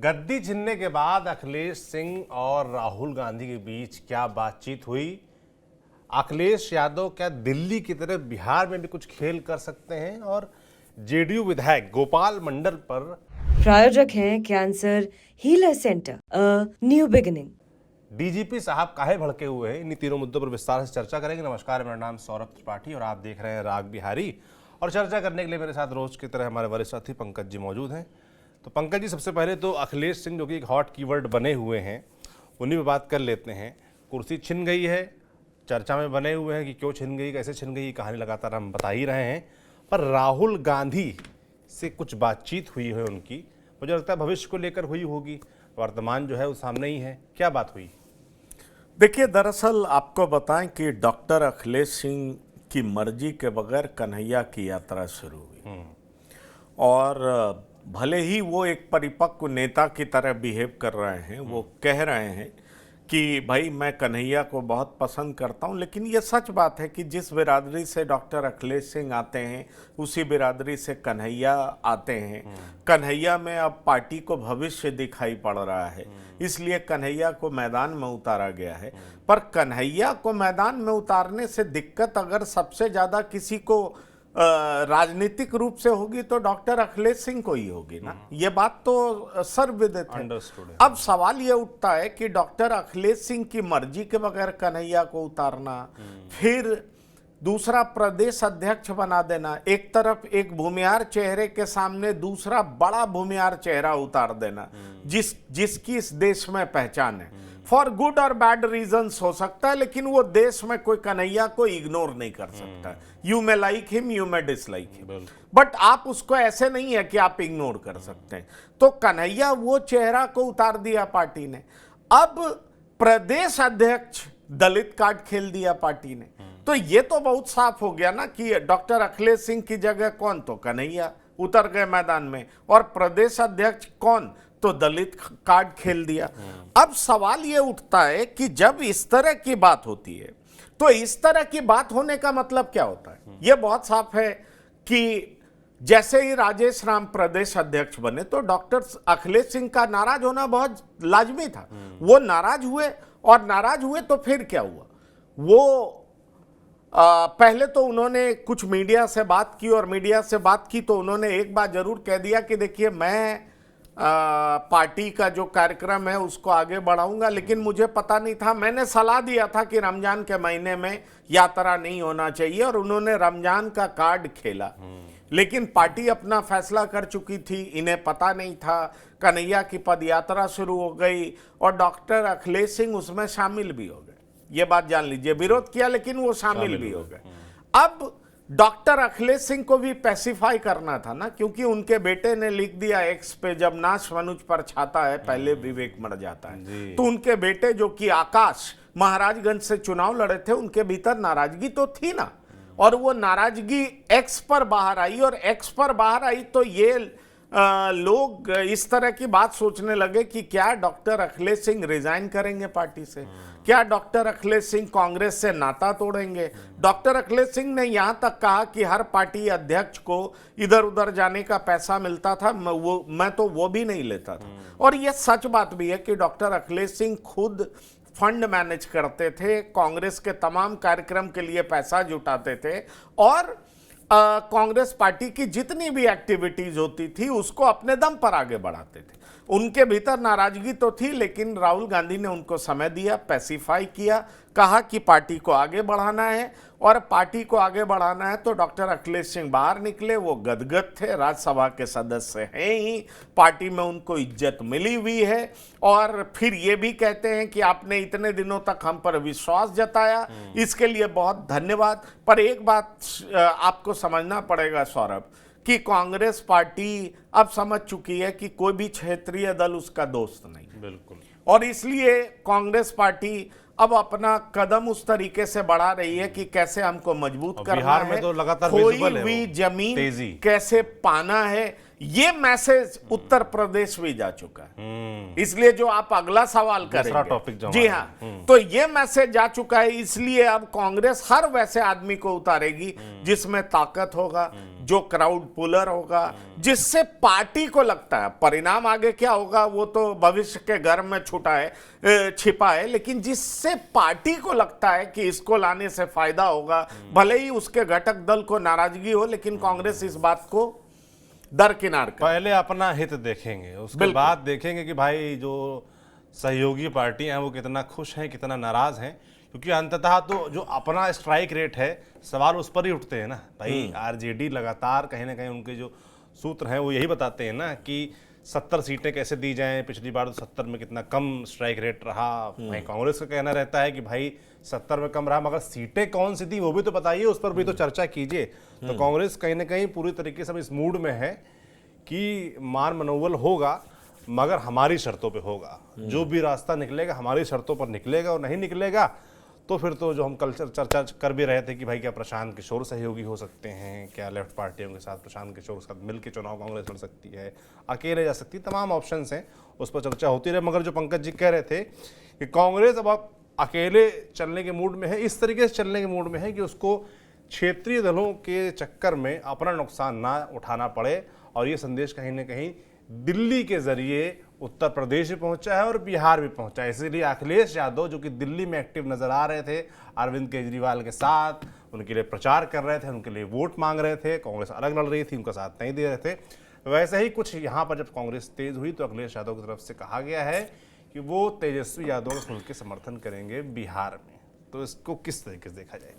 गद्दी छीनने के बाद अखिलेश सिंह और राहुल गांधी के बीच क्या बातचीत हुई? अखिलेश यादव क्या दिल्ली की तरह बिहार में भी कुछ खेल कर सकते हैं? और जेडीयू विधायक गोपाल मंडल पर प्रायोजक हैं cancer healer centre, a new beginning. DGP साहब काहे भड़के हुए हैं? इन्हीं तीनों मुद्दों पर विस्तार से चर्चा करेंगे। नमस्कार, मेरा नाम सौरभ त्रिपाठी और आप देख रहे हैं राग बिहारी। और चर्चा करने के लिए मेरे साथ रोज की तरह हमारे वरिष्ठ साथी पंकज जी मौजूद हैं। तो पंकज जी, सबसे पहले तो अखिलेश सिंह जो कि एक हॉट कीवर्ड बने हुए हैं, उन्हीं पे बात कर लेते हैं। कुर्सी छिन गई है, चर्चा में बने हुए हैं कि क्यों छिन गई, कैसे छिन गई, कहानी लगातार हम बता ही रहे हैं। पर राहुल गांधी से कुछ बातचीत हुई है उनकी, मुझे लगता है भविष्य को लेकर हुई होगी। वर्तमान जो है वो सामने ही है। क्या बात हुई? देखिए, दरअसल आपको बताएं कि डॉक्टर अखिलेश सिंह की मर्जी के बगैर कन्हैया की यात्रा शुरू हुई और भले ही वो एक परिपक्व नेता की तरह बिहेव कर रहे हैं, वो कह रहे हैं कि भाई मैं कन्हैया को बहुत पसंद करता हूं, लेकिन ये सच बात है कि जिस बिरादरी से डॉक्टर अखिलेश सिंह आते हैं उसी बिरादरी से कन्हैया आते हैं। कन्हैया में अब पार्टी को भविष्य दिखाई पड़ रहा है, इसलिए कन्हैया को मैदान में उतारा गया है। पर कन्हैया को मैदान में उतारने से दिक्कत अगर सबसे ज़्यादा किसी को राजनीतिक रूप से होगी तो डॉक्टर अखिलेश सिंह को ही होगी ना, ये बात तो सर्वविदित है। अब सवाल ये उठता है कि डॉक्टर अखिलेश सिंह की मर्जी के बगैर कन्हैया को उतारना, फिर दूसरा प्रदेश अध्यक्ष बना देना, एक तरफ एक भूमिहार चेहरे के सामने दूसरा बड़ा भूमिहार चेहरा उतार देना जिसकी इस देश में पहचान है। फॉर गुड और बैड रीजंस हो सकता है, लेकिन वो देश में कोई कन्हैया को इग्नोर नहीं कर सकता। You may like him, you may dislike him, but आप उसको ऐसे नहीं है कि आप इग्नोर कर सकते हैं। तो कन्हैया वो चेहरा को उतार दिया पार्टी ने। अब प्रदेश अध्यक्ष दलित कार्ड खेल दिया पार्टी ने। तो ये तो बहुत साफ हो गया ना कि डॉक्टर अखिलेश सिंह की जगह कौन, तो कन्हैया उतर गए मैदान में, और प्रदेश अध्यक्ष कौन, तो दलित कार्ड खेल दिया। अब सवाल ये उठता है कि जब इस तरह की बात होती है तो इस तरह की बात होने का मतलब क्या होता है? ये बहुत साफ है कि जैसे ही राजेश राम प्रदेश अध्यक्ष बने तो डॉक्टर अखिलेश सिंह का नाराज होना बहुत लाजमी था। वो नाराज हुए, और नाराज हुए तो फिर क्या हुआ? वो पहले तो उन्होंने कुछ मीडिया से बात की, और मीडिया से बात की तो उन्होंने एक बात जरूर कह दिया कि देखिए, मैं पार्टी का जो कार्यक्रम है उसको आगे बढ़ाऊंगा, लेकिन मुझे पता नहीं था, मैंने सलाह दिया था कि रमजान के महीने में यात्रा नहीं होना चाहिए, और उन्होंने रमजान का कार्ड खेला। लेकिन पार्टी अपना फैसला कर चुकी थी, इन्हें पता नहीं था। कन्हैया की पदयात्रा शुरू हो गई और डॉक्टर अखिलेश सिंह उसमें शामिल भी हो गए। ये बात जान लीजिए, विरोध किया लेकिन वो शामिल भी हो गए। अब डॉक्टर अखिलेश सिंह को भी पैसिफाई करना था ना, क्योंकि उनके बेटे ने लिख दिया एक्स पे, जब नाश मनुज पर छाता है पहले विवेक मर जाता है। तो उनके बेटे जो कि आकाश महाराजगंज से चुनाव लड़े थे, उनके भीतर नाराजगी तो थी ना, और वो नाराजगी एक्स पर बाहर आई, और एक्स पर बाहर आई तो ये लोग इस तरह की बात सोचने लगे कि क्या डॉक्टर अखिलेश सिंह रिजाइन करेंगे पार्टी से, क्या डॉक्टर अखिलेश सिंह कांग्रेस से नाता तोड़ेंगे। डॉक्टर अखिलेश सिंह ने यहां तक कहा कि हर पार्टी अध्यक्ष को इधर उधर जाने का पैसा मिलता था, मैं तो वो भी नहीं लेता था। और ये सच बात भी है कि डॉक्टर अखिलेश सिंह खुद फंड मैनेज करते थे, कांग्रेस के तमाम कार्यक्रम के लिए पैसा जुटाते थे, और कांग्रेस पार्टी की जितनी भी एक्टिविटीज होती थी उसको अपने दम पर आगे बढ़ाते थे। उनके भीतर नाराजगी तो थी, लेकिन राहुल गांधी ने उनको समय दिया, पैसिफाई किया, कहा कि पार्टी को आगे बढ़ाना है, और पार्टी को आगे बढ़ाना है तो डॉक्टर अखिलेश सिंह बाहर निकले। वो गदगद थे, राज्यसभा के सदस्य हैं ही, पार्टी में उनको इज्जत मिली हुई है, और फिर ये भी कहते हैं कि आपने इतने दिनों तक हम पर विश्वास जताया, इसके लिए बहुत धन्यवाद। पर एक बात आपको समझना पड़ेगा सौरभ, कि कांग्रेस पार्टी अब समझ चुकी है कि कोई भी क्षेत्रीय दल उसका दोस्त नहीं। बिल्कुल। और इसलिए कांग्रेस पार्टी अब अपना कदम उस तरीके से बढ़ा रही है कि कैसे हमको मजबूत करना बिहार में है, तो लगातार खोई विजिबल है हुई वो जमीन तेजी। कैसे पाना है, ये मैसेज उत्तर प्रदेश भी जा चुका है। इसलिए जो आप अगला सवाल दूसरा टॉपिक करेंगे, जो जी हमारा हाँ, तो ये मैसेज जा चुका है। इसलिए अब कांग्रेस हर वैसे आदमी को उतारेगी जिसमें ताकत होगा, जो क्राउड पुलर होगा, जिससे पार्टी को लगता है। परिणाम आगे क्या होगा वो तो भविष्य के गर्भ में छिपा है, लेकिन जिससे पार्टी को लगता है कि इसको लाने से फायदा होगा, भले ही उसके घटक दल को नाराजगी हो, लेकिन कांग्रेस इस बात को दरकिनार कर। पहले अपना हित देखेंगे, उसके बाद देखेंगे कि भाई जो सहयोगी पार्टियां हैं वो कितना खुश हैं, कितना नाराज हैं, क्योंकि अंततः तो जो अपना स्ट्राइक रेट है, सवाल उस पर ही उठते हैं ना भाई। आरजेडी लगातार कहीं ना कहीं उनके जो सूत्र हैं वो यही बताते हैं ना कि 70 सीटें कैसे दी जाएं। पिछली बार तो 70 में कितना कम स्ट्राइक रेट रहा। वहीं कांग्रेस का कहना रहता है कि भाई 70 में कम रहा, मगर सीटें कौन सी दी वो भी तो बताइए, उस पर भी तो चर्चा कीजिए। तो कांग्रेस कहीं ना कहीं पूरी तरीके से इस मूड में है कि मान मनोबल होगा, मगर हमारी शर्तों पे होगा। जो भी रास्ता निकलेगा हमारी शर्तों पर निकलेगा, और नहीं निकलेगा तो फिर तो जो हम कल चर्चा कर भी रहे थे कि भाई क्या प्रशांत किशोर सहयोगी हो सकते हैं, क्या लेफ्ट पार्टियों के साथ प्रशांत किशोर के साथ मिलकर चुनाव कांग्रेस लड़ सकती है, अकेले जा सकती है, तमाम ऑप्शंस हैं, उस पर चर्चा होती रहे। मगर जो पंकज जी कह रहे थे कि कांग्रेस अब अकेले चलने के मूड में है, इस तरीके से चलने के मूड में है कि उसको क्षेत्रीय दलों के चक्कर में अपना नुकसान ना उठाना पड़े। और ये संदेश कहीं ना कहीं दिल्ली के जरिए उत्तर प्रदेश भी पहुंचा है और बिहार भी पहुंचा है। इसीलिए अखिलेश यादव, जो कि दिल्ली में एक्टिव नजर आ रहे थे अरविंद केजरीवाल के साथ, उनके लिए प्रचार कर रहे थे, उनके लिए वोट मांग रहे थे, कांग्रेस अलग लड़ रही थी, उनका साथ नहीं दे रहे थे, वैसे ही कुछ यहाँ पर जब कांग्रेस तेज हुई तो अखिलेश यादव की तरफ से कहा गया है कि वो तेजस्वी यादव का खुल के समर्थन करेंगे बिहार में। तो इसको किस तरीके से देखा जाए?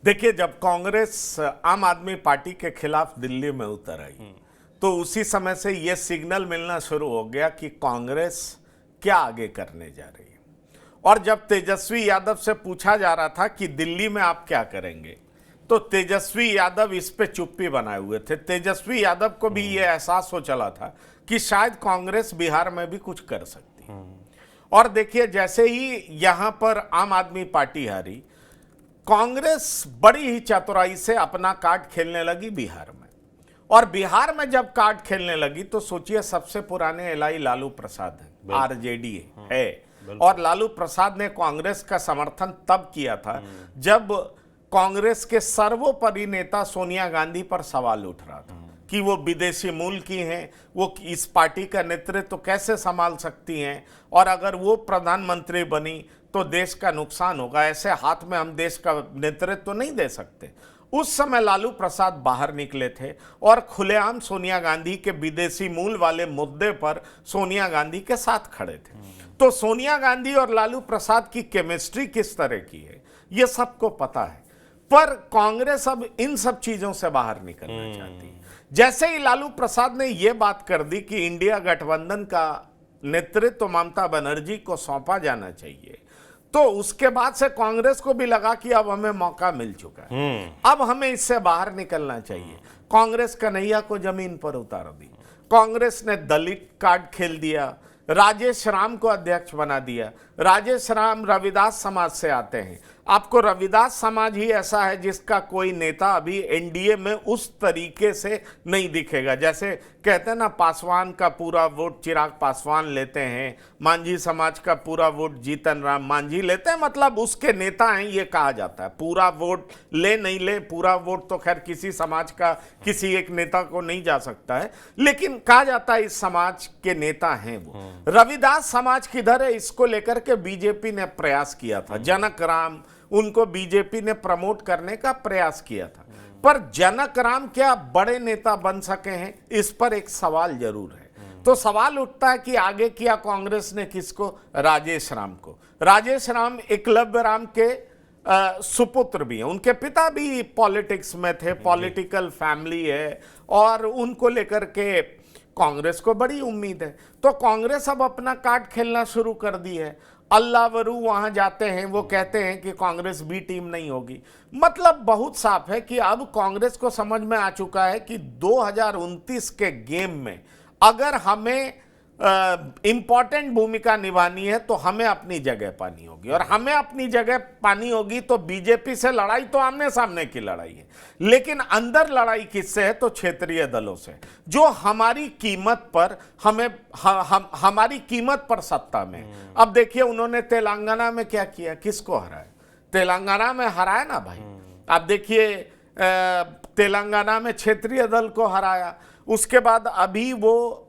देखिए, जब कांग्रेस आम आदमी पार्टी के खिलाफ दिल्ली में उतर आई तो उसी समय से यह सिग्नल मिलना शुरू हो गया कि कांग्रेस क्या आगे करने जा रही है। और जब तेजस्वी यादव से पूछा जा रहा था कि दिल्ली में आप क्या करेंगे, तो तेजस्वी यादव इस पे चुप्पी बनाए हुए थे। तेजस्वी यादव को भी यह एहसास हो चला था कि शायद कांग्रेस बिहार में भी कुछ कर सकती है। और देखिए, जैसे ही यहां पर आम आदमी पार्टी हारी, कांग्रेस बड़ी ही चतुराई से अपना कार्ड खेलने लगी बिहार में। और बिहार में जब कार्ड खेलने लगी तो सोचिए, सबसे पुराने एलआई लालू प्रसाद है, आरजेडी है, और लालू प्रसाद ने कांग्रेस का समर्थन तब किया था जब कांग्रेस के सर्वोपरि नेता सोनिया गांधी पर सवाल उठ रहा था कि वो विदेशी मूल की हैं, वो इस पार्टी का नेतृत्व कैसे संभाल सकती हैं, और अगर वो प्रधानमंत्री बनी तो देश का नुकसान होगा, ऐसे हाथ में हम देश का नेतृत्व नहीं दे सकते। उस समय लालू प्रसाद बाहर निकले थे और खुलेआम सोनिया गांधी के विदेशी मूल वाले मुद्दे पर सोनिया गांधी के साथ खड़े थे। तो सोनिया गांधी और लालू प्रसाद की केमिस्ट्री किस तरह की है ये सबको पता है, पर कांग्रेस अब इन सब चीजों से बाहर निकलना चाहती है। जैसे ही लालू प्रसाद ने यह बात कर दी कि इंडिया गठबंधन का नेतृत्व ममता बनर्जी को सौंपा जाना चाहिए, तो उसके बाद से कांग्रेस को भी लगा कि अब हमें मौका मिल चुका है, अब हमें इससे बाहर निकलना चाहिए। कांग्रेस कन्हैया को जमीन पर उतार दी, कांग्रेस ने दलित कार्ड खेल दिया, राजेश राम को अध्यक्ष बना दिया। राजेश राम रविदास समाज से आते हैं। आपको रविदास समाज ही ऐसा है जिसका कोई नेता अभी एनडीए में उस तरीके से नहीं दिखेगा। जैसे कहते हैं ना, पासवान का पूरा वोट चिराग पासवान लेते हैं, मांझी समाज का पूरा वोट जीतन राम मांझी लेते हैं, मतलब उसके नेता हैं ये कहा जाता है। पूरा वोट ले नहीं ले, पूरा वोट तो खैर किसी समाज का किसी एक नेता को नहीं जा सकता है, लेकिन कहा जाता है इस समाज के नेता हैं वो। रविदास समाज किधर है, इसको लेकर के बीजेपी ने प्रयास किया था। जनक राम, उनको बीजेपी ने प्रमोट करने का प्रयास किया था, पर जनक राम क्या बड़े नेता बन सके हैं, इस पर एक सवाल जरूर है। तो सवाल उठता है कि आगे किया कांग्रेस ने किसको? राजेश राम को। राजेश राम एकलव्य राम के सुपुत्र भी हैं, उनके पिता भी पॉलिटिक्स में थे, पॉलिटिकल फैमिली है, और उनको लेकर के कांग्रेस को बड़ी उम्मीद है। तो कांग्रेस अब अपना कार्ड खेलना शुरू कर दी है। अल्लावरू वहां जाते हैं, वो कहते हैं कि कांग्रेस बी टीम नहीं होगी। मतलब बहुत साफ है कि अब कांग्रेस को समझ में आ चुका है कि 2029 के गेम में अगर हमें इंपॉर्टेंट भूमिका निभानी है तो हमें अपनी जगह पानी होगी, और हमें अपनी जगह पानी होगी तो बीजेपी से लड़ाई तो आमने सामने की लड़ाई है, लेकिन अंदर लड़ाई किससे है? तो क्षेत्रीय दलों से, जो हमारी कीमत पर हमारी कीमत पर सत्ता में। अब देखिए उन्होंने तेलंगाना में क्या किया, किसको हराया? तेलंगाना में हराया ना भाई। आप देखिए तेलंगाना में क्षेत्रीय दल को हराया, उसके बाद अभी वो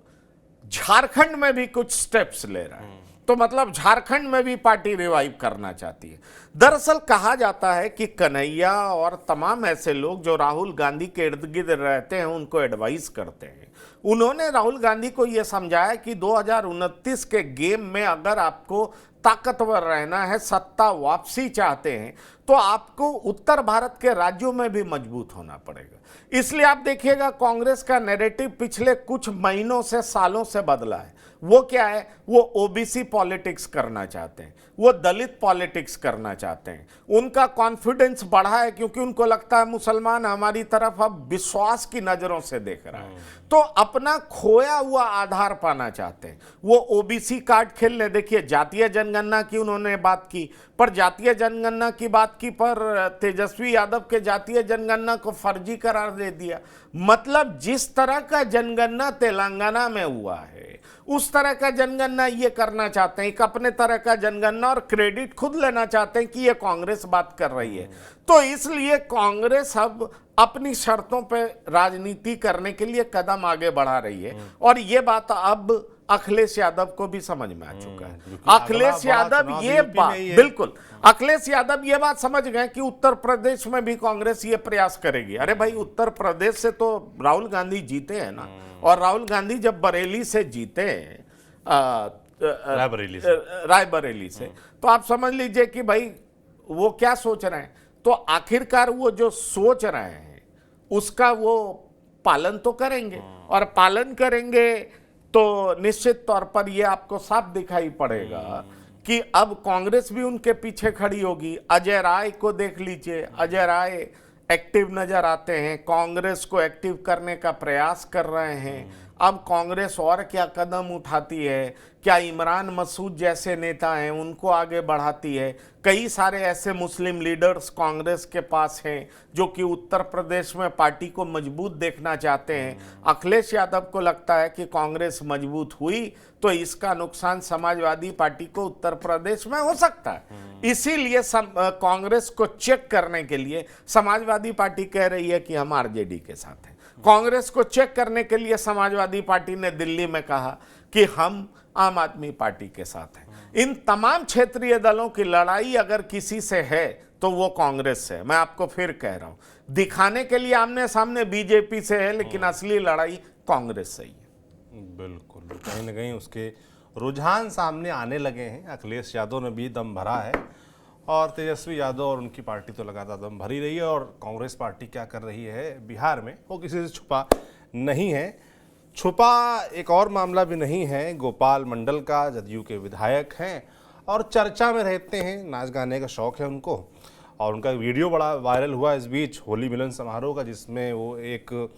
झारखंड में भी कुछ स्टेप्स ले रहा है, तो मतलब झारखंड में भी पार्टी रिवाइव करना चाहती है। दरअसल कहा जाता है कि कन्हैया और तमाम ऐसे लोग जो राहुल गांधी के इर्द गिर्द रहते हैं उनको एडवाइस करते हैं। उन्होंने राहुल गांधी को यह समझाया कि 2029 के गेम में अगर आपको ताकतवर रहना है, सत्ता वापसी चाहते हैं, तो आपको उत्तर भारत के राज्यों में भी मजबूत होना पड़ेगा। इसलिए आप देखिएगा कांग्रेस का नैरेटिव पिछले कुछ महीनों से, सालों से बदला है। वो क्या है? वो ओबीसी पॉलिटिक्स करना चाहते हैं, वो दलित पॉलिटिक्स करना चाहते हैं। उनका कॉन्फिडेंस बढ़ा है क्योंकि उनको लगता है मुसलमान हमारी तरफ अब विश्वास की नजरों से देख रहा है, तो अपना खोया हुआ आधार पाना चाहते हैं। वो ओबीसी कार्ड खेलने, देखिए जातीय जनगणना की उन्होंने बात की, पर जातीय जनगणना की बात की पर तेजस्वी यादव के जातीय जनगणना को फर्जी करार दे दिया। मतलब जिस तरह का जनगणना तेलंगाना में हुआ है उस तरह का जनगणना ये करना चाहते हैं, एक अपने तरह का जनगणना, और क्रेडिट खुद लेना चाहते हैं कि ये कांग्रेस बात कर रही है। तो इसलिए कांग्रेस अब अपनी शर्तों पे राजनीति करने के लिए कदम आगे बढ़ा रही है, और ये बात अब अखिलेश यादव को भी समझ में आ चुका है। अखिलेश यादव ये बात, बिल्कुल अखिलेश यादव ये बात समझ गए कि उत्तर प्रदेश में भी कांग्रेस ये प्रयास करेगी। अरे भाई उत्तर प्रदेश से तो राहुल गांधी जीते हैं ना, और राहुल गांधी जब बरेली से जीते रायबरेली से, तो आप समझ लीजिए कि भाई वो क्या सोच रहे हैं। तो आखिरकार वो जो सोच रहे हैं उसका वो पालन तो करेंगे, और पालन करेंगे तो निश्चित तौर पर ये आपको साफ दिखाई पड़ेगा कि अब कांग्रेस भी उनके पीछे खड़ी होगी। अजय राय को देख लीजिए, अजय राय एक्टिव नजर आते हैं, कांग्रेस को एक्टिव करने का प्रयास कर रहे हैं। अब कांग्रेस और क्या कदम उठाती है? क्या इमरान मसूद जैसे नेता हैं उनको आगे बढ़ाती है? कई सारे ऐसे मुस्लिम लीडर्स कांग्रेस के पास हैं जो कि उत्तर प्रदेश में पार्टी को मजबूत देखना चाहते हैं। अखिलेश यादव को लगता है कि कांग्रेस मजबूत हुई तो इसका नुकसान समाजवादी पार्टी को उत्तर प्रदेश में हो सकता है। इसीलिए कांग्रेस को चेक करने के लिए समाजवादी पार्टी कह रही है कि हम आरजेडी के साथ हैं। कांग्रेस को चेक करने के लिए समाजवादी पार्टी ने दिल्ली में कहा कि हम आम आदमी पार्टी के साथ हैं। इन तमाम क्षेत्रीय दलों की लड़ाई अगर किसी से है तो वो कांग्रेस से है। मैं आपको फिर कह रहा हूं, दिखाने के लिए आमने सामने बीजेपी से है, लेकिन असली लड़ाई कांग्रेस से ही है। बिल्कुल, कहीं ना कहीं उसके रुझान सामने आने लगे हैं। अखिलेश यादव ने भी दम भरा है, और तेजस्वी यादव और उनकी पार्टी तो लगातार दम भरी रही है। और कांग्रेस पार्टी क्या कर रही है बिहार में, वो किसी से छुपा नहीं है। छुपा एक और मामला भी नहीं है, गोपाल मंडल का, जदयू के विधायक हैं और चर्चा में रहते हैं, नाच गाने का शौक है उनको, और उनका वीडियो बड़ा वायरल हुआ इस बीच होली मिलन समारोह का, जिसमें वो एक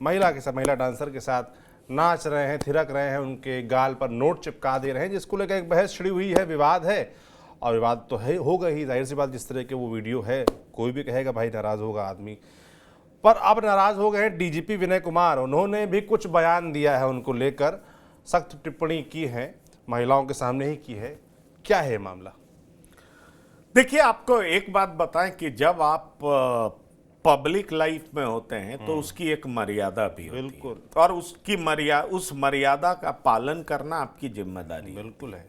महिला डांसर के साथ नाच रहे हैं, थिरक रहे हैं, उनके गाल पर नोट चिपका दे रहे हैं, जिसको लेकर एक बहस छिड़ी हुई है, विवाद है। और विवाद तो है, होगा ही, जाहिर सी बात, जिस तरह के वो वीडियो है, कोई भी कहेगा भाई नाराज होगा आदमी। पर अब नाराज हो गए हैं डीजीपी विनय कुमार। उन्होंने भी कुछ बयान दिया है, उनको लेकर सख्त टिप्पणी की है, महिलाओं के सामने ही की है। क्या है मामला? देखिए, आपको एक बात बताएं कि जब आप पब्लिक लाइफ में होते हैं तो उसकी एक मर्यादा भी होती है। बिल्कुल। और उस मर्यादा का पालन करना आपकी जिम्मेदारी बिल्कुल है।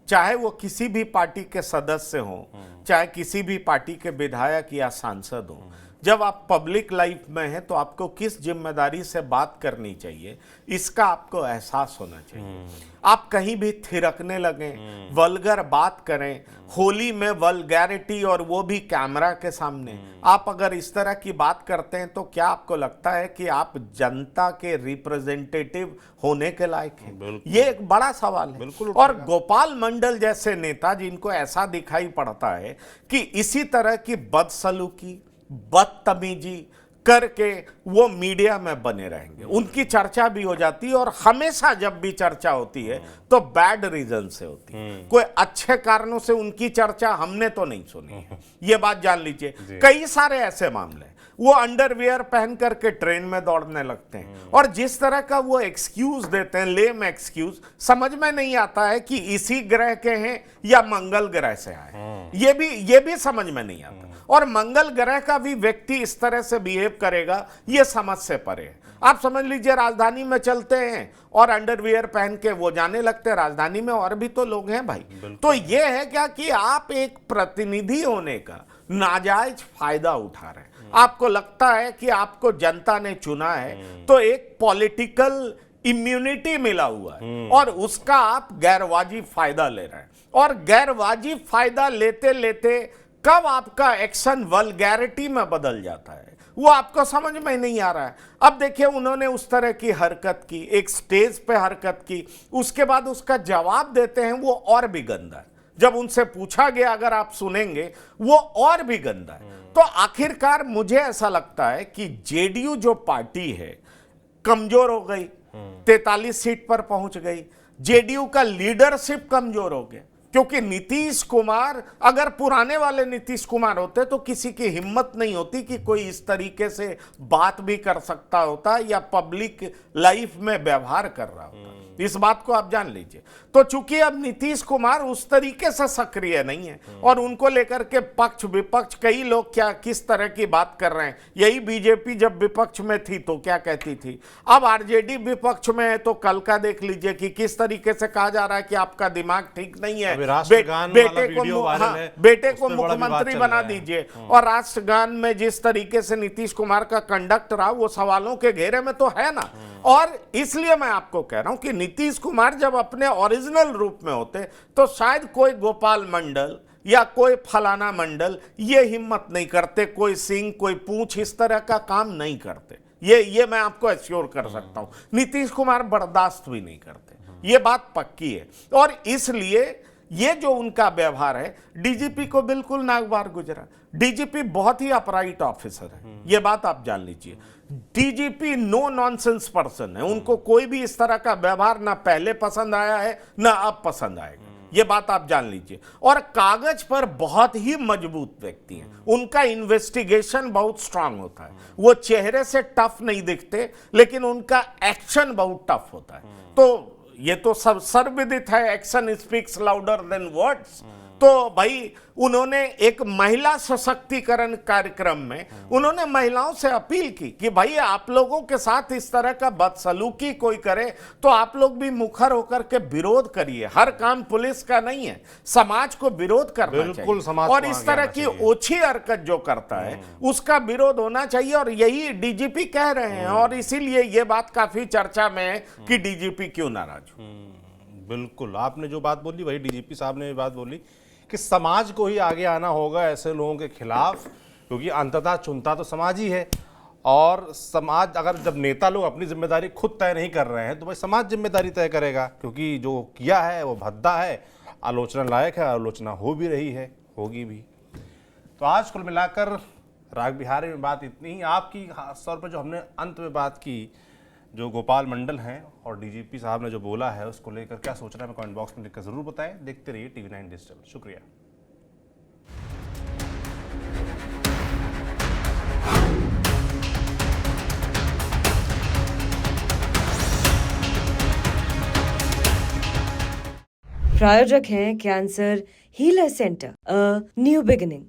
चाहे वो किसी भी पार्टी के सदस्य हों, चाहे किसी भी पार्टी के विधायक या सांसद हों, जब आप पब्लिक लाइफ में हैं तो आपको किस जिम्मेदारी से बात करनी चाहिए इसका आपको एहसास होना चाहिए। आप कहीं भी थिरकने लगें, वल्गर बात करें, होली में वल्गैरिटी, और वो भी कैमरा के सामने, आप अगर इस तरह की बात करते हैं तो क्या आपको लगता है कि आप जनता के रिप्रेजेंटेटिव होने के लायक हैं? ये एक बड़ा सवाल है। और गोपाल मंडल जैसे नेता जिनको ऐसा दिखाई पड़ता है कि इसी तरह की बदसलूकी, बदतमीजी, करके वो मीडिया में बने रहेंगे, उनकी चर्चा भी हो जाती है। और हमेशा जब भी चर्चा होती है तो बैड रीजन से होती है, कोई अच्छे कारणों से उनकी चर्चा हमने तो नहीं सुनी है। ये बात जान लीजिए, कई सारे ऐसे मामले हैं। वो अंडरवियर पहन करके ट्रेन में दौड़ने लगते हैं और जिस तरह का वो एक्सक्यूज देते हैं, लेम एक्सक्यूज, समझ में नहीं आता है कि इसी ग्रह के हैं या मंगल ग्रह से आए। ये भी समझ में नहीं आता। और मंगल ग्रह का भी व्यक्ति इस तरह से बिहेव करेगा, ये समझ से परे है। आप समझ लीजिए, राजधानी में चलते हैं और अंडरवियर पहन के वो जाने लगते हैं। राजधानी में और भी तो लोग हैं भाई। तो ये है क्या कि आप एक प्रतिनिधि होने का नाजायज फायदा उठा रहे हैं। आपको लगता है कि आपको जनता ने चुना है तो एक पॉलिटिकल इम्यूनिटी मिला हुआ है और उसका आप गैरवाजिब फायदा ले रहे हैं। और गैरवाजिब फायदा लेते लेते कब आपका एक्शन वल्गैरिटी में बदल जाता है, वो आपको समझ में नहीं आ रहा है। अब देखिए, उन्होंने उस तरह की हरकत की, एक स्टेज पे हरकत की, उसके बाद उसका जवाब देते हैं वो और भी गंदा है। जब उनसे पूछा गया, अगर आप सुनेंगे, वो और भी गंदा है। तो आखिरकार मुझे ऐसा लगता है कि जेडीयू जो पार्टी है कमजोर हो गई, 43 सीट पर पहुंच गई। जेडीयू का लीडरशिप कमजोर हो गया, क्योंकि नीतीश कुमार, अगर पुराने वाले नीतीश कुमार होते तो किसी की हिम्मत नहीं होती कि कोई इस तरीके से बात भी कर सकता होता या पब्लिक लाइफ में व्यवहार कर रहा होता। इस बात को आप जान लीजिए। तो चूंकि अब नीतीश कुमार उस तरीके से सक्रिय नहीं है और उनको लेकर के पक्ष विपक्ष कई लोग क्या किस तरह की बात कर रहे हैं। यही बीजेपी जब विपक्ष में थी तो क्या कहती थी, अब आरजेडी विपक्ष में है तो कल का देख लीजिए कि किस तरीके से कहा जा रहा है कि आपका दिमाग ठीक नहीं है, बेटे को मुख्यमंत्री बना दीजिए। और राष्ट्रगान में जिस तरीके से नीतीश कुमार का कंडक्ट रहा, वो सवालों के घेरे में तो है ना। और इसलिए मैं आपको कह रहा हूं कि नीतीश कुमार जब अपने ओरिजिनल रूप में होते तो शायद कोई गोपाल मंडल या कोई फलाना मंडल ये हिम्मत नहीं करते, कोई सिंह, कोई पूंछ, इस तरह का काम नहीं करते। ये मैं आपको एश्योर कर सकता हूं। नीतीश कुमार बर्दाश्त भी नहीं करते, ये बात पक्की है। और इसलिए ये जो उनका व्यवहार है, डीजीपी को बिल्कुल नागवार गुजरा। डीजीपी बहुत ही अपराइट ऑफिसर है, ये बात आप जान लीजिए। डीजीपी नो नॉनसेंस पर्सन है, उनको कोई भी इस तरह का व्यवहार ना पहले पसंद आया है ना अब पसंद आएगा, ये बात आप जान लीजिए। और कागज पर बहुत ही मजबूत व्यक्ति हैं, उनका इन्वेस्टिगेशन बहुत स्ट्रांग होता है। वो चेहरे से टफ नहीं दिखते, लेकिन उनका एक्शन बहुत टफ होता है। तो ये तो सब सर्वविदित है, action speaks louder than words. तो भाई, उन्होंने एक महिला सशक्तिकरण कार्यक्रम में उन्होंने महिलाओं से अपील की कि भाई, आप लोगों के साथ इस तरह का बदसलूकी कोई करे तो आप लोग भी मुखर होकर के विरोध करिए। हर काम पुलिस का नहीं है, समाज को विरोध करना चाहिए। और इस तरह की ओछी हरकत जो करता है उसका विरोध होना चाहिए। और यही डीजीपी कह रहे हैं। और इसीलिए ये बात काफी चर्चा में है कि डीजीपी क्यों नाराज हो। बिल्कुल, आपने जो बात बोली वही डीजीपी साहब ने बात बोली कि समाज को ही आगे आना होगा ऐसे लोगों के खिलाफ, क्योंकि अंततः चुनता तो समाज ही है। और समाज, अगर जब नेता लोग अपनी जिम्मेदारी खुद तय नहीं कर रहे हैं तो भाई समाज जिम्मेदारी तय करेगा, क्योंकि जो किया है वो भद्दा है, आलोचना लायक है, आलोचना हो भी रही है, होगी भी। तो आज कुल मिलाकर राग बिहारी में बात इतनी ही। आपकी खास तौर पर जो हमने अंत में बात की, जो गोपाल मंडल हैं और डीजीपी साहब ने जो बोला है, उसको लेकर क्या सोच रहे हैं, कमेंट बॉक्स में लिखकर जरूर बताएं। देखते रहिए TV9 डिजिटल। शुक्रिया। प्रायोजक हैं cancer healer centre, a new beginning.